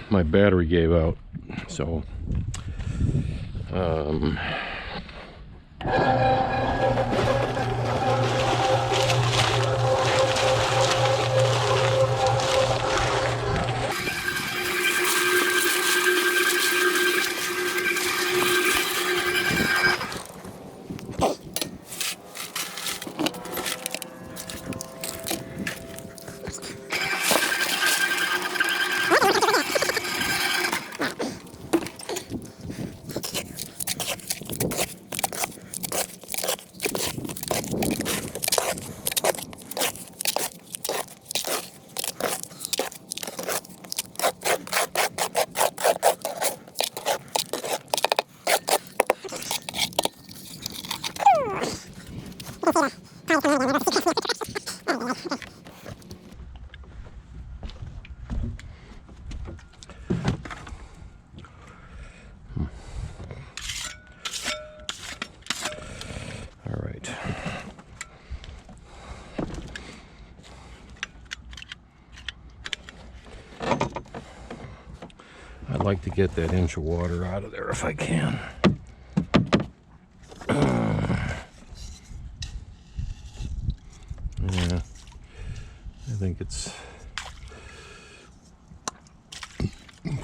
my battery gave out, so all right. I'd like to get that inch of water out of there if I can. Yeah, I think it's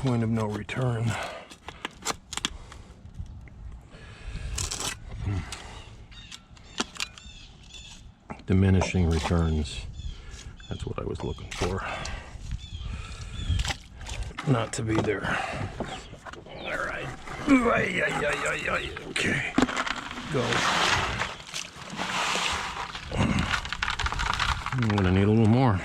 point of no return. Diminishing returns. That's what I was looking for. Not to be there. All right. Okay. Go. I'm gonna need a little more.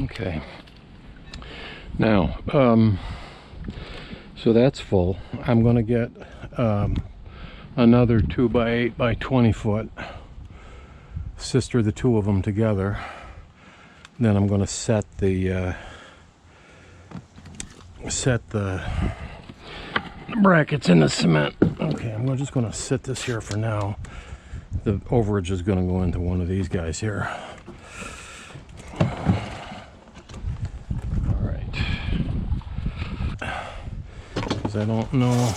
Okay. Now, so that's full. I'm going to get another 2x8 by 20 foot, sister the two of them together. Then I'm going to set the brackets in the cement. Okay, I'm just going to sit this here for now. The overage is going to go into one of these guys here. All right. Because I don't know.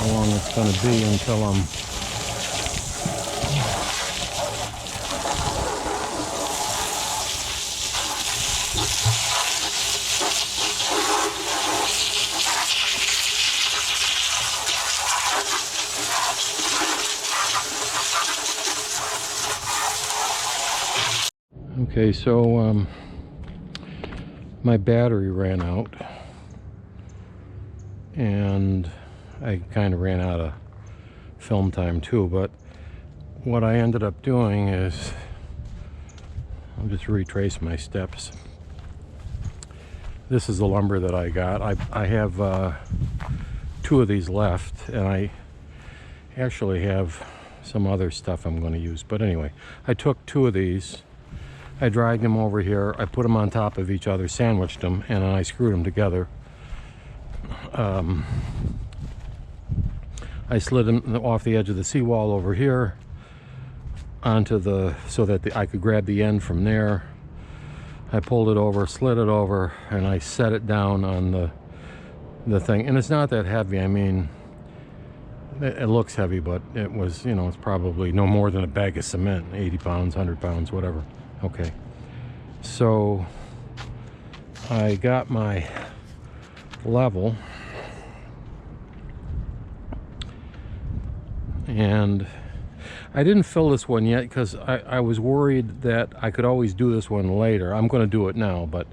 how long it's going to be until I'm okay. So my battery ran out, and I kind of ran out of film time too. But what I ended up doing is, I'll just retrace my steps. This is the lumber that I got. I have 2 of these left, and I actually have some other stuff I'm going to use. But anyway, I took 2 of these, I dragged them over here, I put them on top of each other, sandwiched them, and then I screwed them together. I slid them off the edge of the seawall over here onto the, so that I could grab the end from there. I pulled it over, slid it over, and I set it down on the thing. And it's not that heavy. I mean, it looks heavy, but it was, you know, it's probably no more than a bag of cement, 80 pounds, 100 pounds, whatever. Okay, so I got my level, and I didn't fill this one yet because I was worried that I could always do this one later. I'm going to do it now, but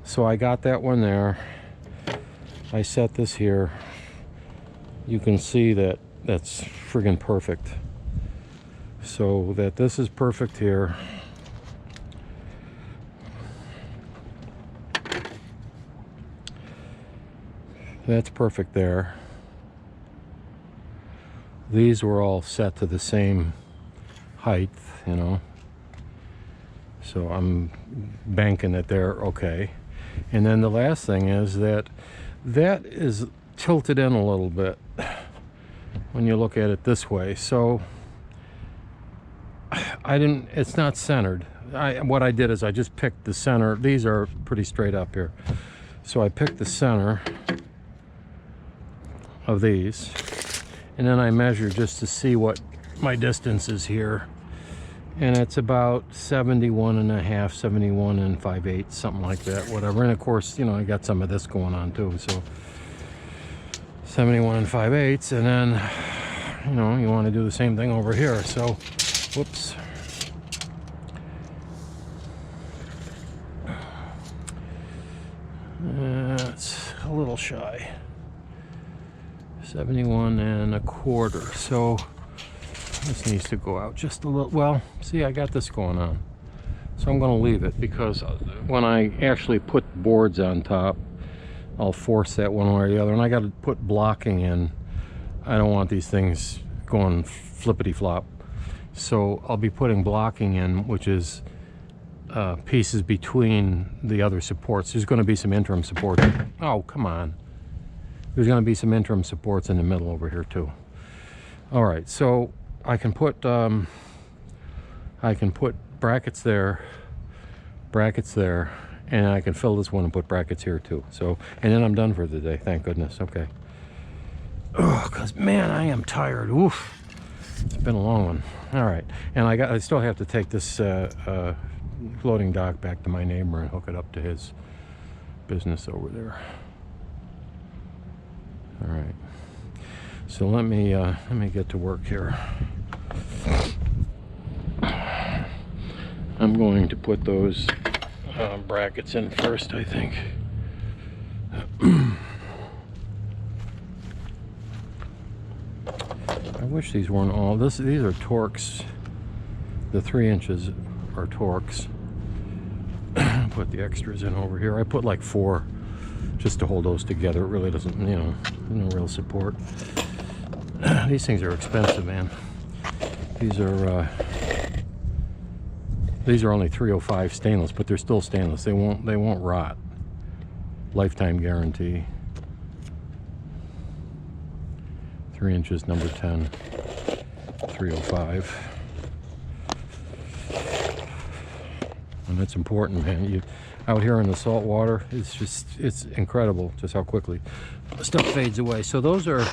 so I got that one there. I set this here. You can see that that's friggin' perfect. So that this is perfect here. That's perfect there. These were all set to the same height, you know. So I'm banking that they're okay. And then the last thing is that is tilted in a little bit when you look at it this way. So it's not centered. What I did is I just picked the center. These are pretty straight up here. So I picked the center of these, and then I measure just to see what my distance is here, and it's about 71 and a half, 71 and 5/8, something like that, whatever. And of course, you know, I got some of this going on too, so 71 and 5/8, and then, you know, you want to do the same thing over here. So whoops, it's a little shy, 71 and a quarter. So this needs to go out just a little. Well, see, I got this going on, so I'm going to leave it, because when I actually put boards on top, I'll force that one way or the other, and I got to put blocking in. I don't want these things going flippity flop, so I'll be putting blocking in, which is pieces between the other supports. There's going to be some interim supports. Oh, come on. There's going to be some interim supports in the middle over here too. All right, so I can put brackets there, and I can fill this one and put brackets here too. So, and then I'm done for the day. Thank goodness. Okay. Oh, cause man, I am tired. Oof. It's been a long one. All right, and I still have to take this floating dock back to my neighbor and hook it up to his business over there. All right, so let me get to work here. I'm going to put those brackets in first, I think. I wish these weren't all this. These are Torx. The 3 inches are Torx. Put the extras in over here. I put like 4 just to hold those together. It really doesn't, you know, no real support. These things are expensive, man. These are only 305 stainless, but they're still stainless. They won't rot. Lifetime guarantee. 3 inches, number 10, 305. And that's important, man. Out here in the salt water, it's incredible just how quickly stuff fades away. So those are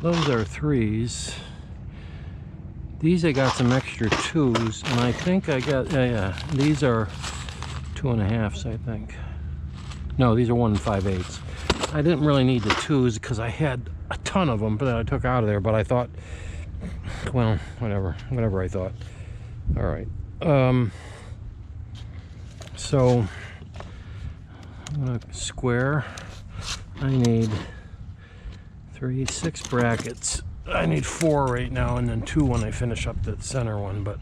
Those are 3s. These I got some extra 2s, and I think I got, yeah, these are 2.5s, I think. No, these are 1 5/8. I didn't really need the 2s because I had a ton of them that I took out of there, but I thought, well, whatever I thought. All right. So I'm gonna square. I need 6 brackets. I need 4 right now, and then 2 when I finish up the center one, but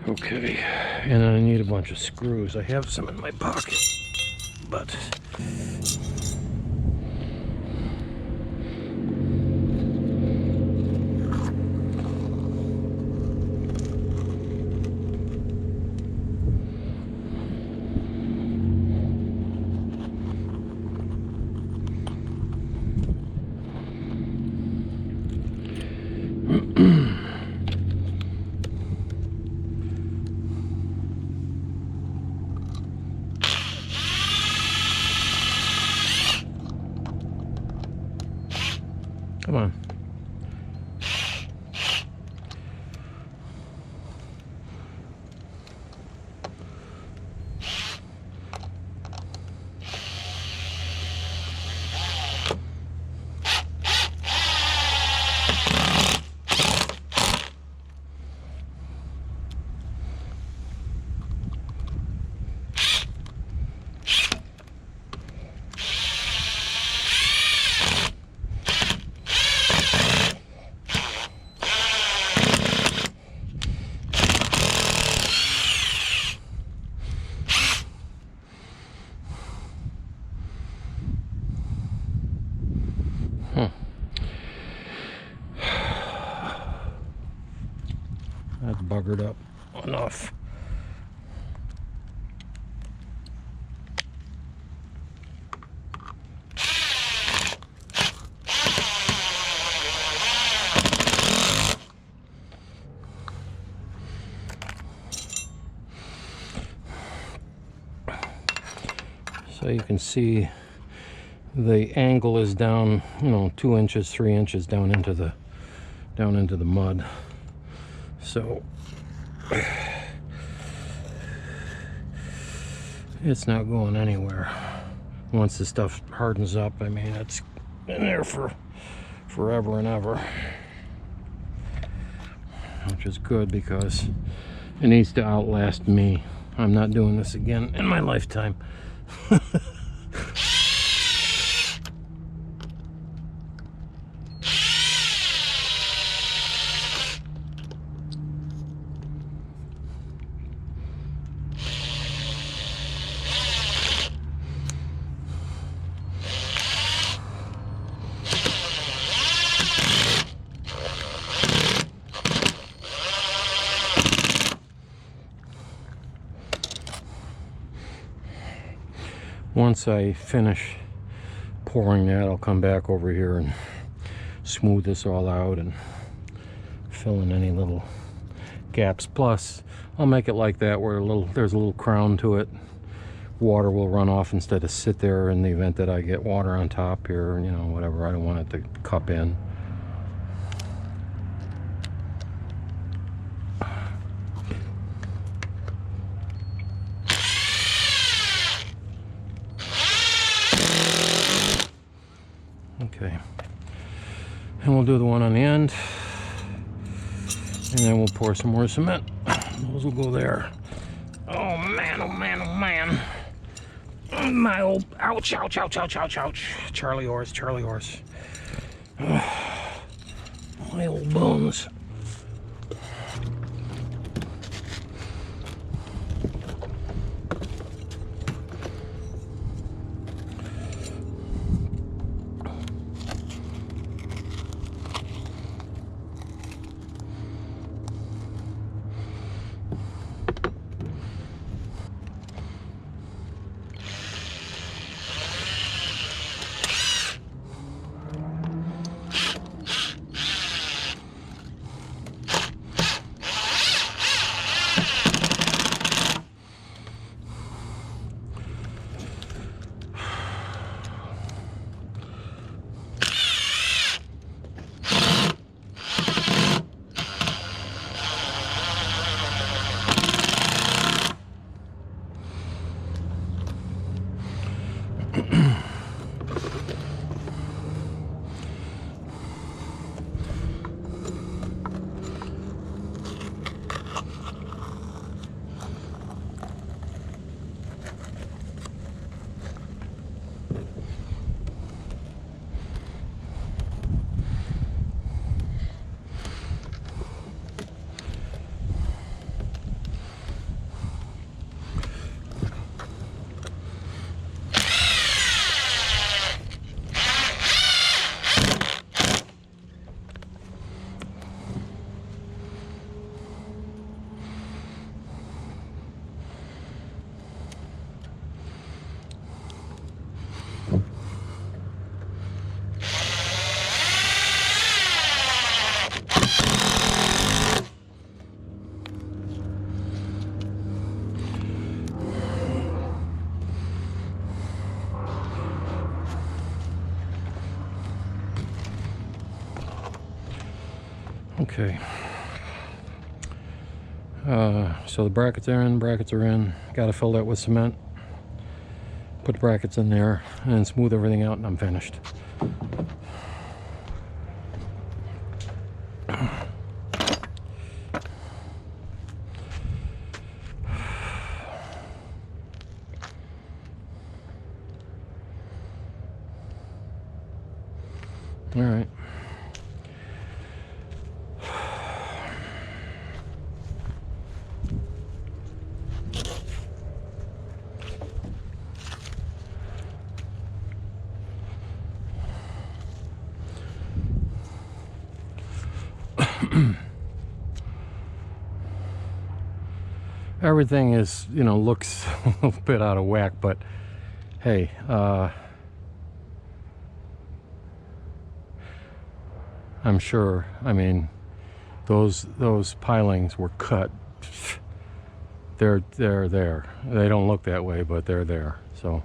okay. And then I need a bunch of screws. I have some in my pocket, but come on. That's buggered up enough. So you can see the angle is down, 2 inches, 3 inches down into the mud. So it's not going anywhere. Once the stuff hardens up, I mean, it's in there for forever and ever, which is good because it needs to outlast me. I'm not doing this again in my lifetime. Once I finish pouring that, I'll come back over here and smooth this all out and fill in any little gaps. Plus, I'll make it like that where there's a little crown to it. Water will run off instead of sit there in the event that I get water on top here, whatever. I don't want it to cup in. Okay, and we'll do the one on the end, and then we'll pour some more cement. Those will go there. Oh man, oh man, oh man. My old, ouch, ouch, ouch, ouch, ouch, ouch. Charlie horse, Charlie horse. My old bones. Okay. So the brackets are in, Got to fill that with cement. Put the brackets in there and then smooth everything out, and I'm finished. All right. Everything is, looks a little bit out of whack, but hey, I'm sure, those pilings were cut. They're there. They don't look that way, but they're there. So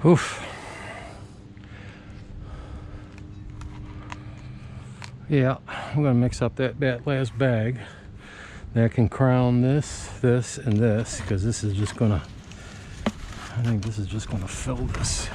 oof. Yeah, I'm gonna mix up that last bag. That can crown this, and this, because this is just gonna, I think this is just gonna fill this.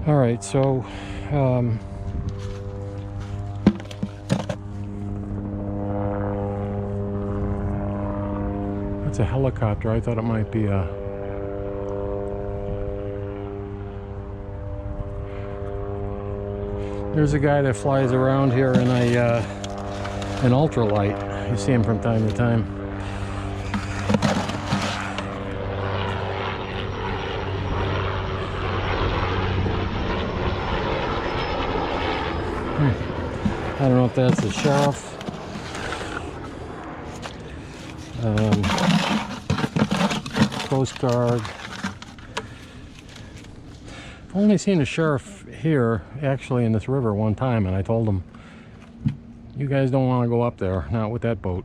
All right, so that's a helicopter. I thought it might be a... There's a guy that flies around here in an ultralight. You see him from time to time. I don't know if that's the sheriff. Coast Guard. I've only seen a sheriff here, actually, in this river one time, and I told him, you guys don't want to go up there, not with that boat.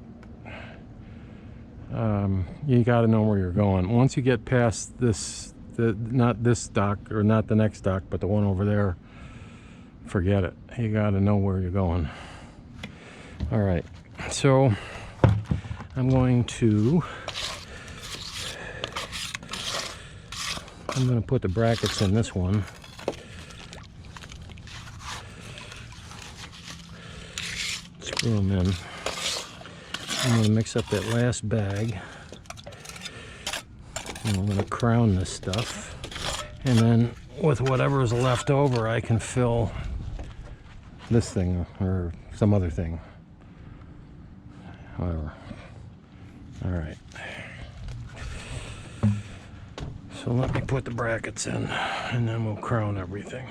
You got to know where you're going. Once you get past this, not this dock, or not the next dock, but the one over there, forget it. You got to know where you're going. All right, so I'm going to put the brackets in this one. Screw them in. I'm going to mix up that last bag. And I'm going to crown this stuff. And then with whatever is left over, I can fill this thing or some other thing. However. All right. So let me put the brackets in, and then we'll crown everything.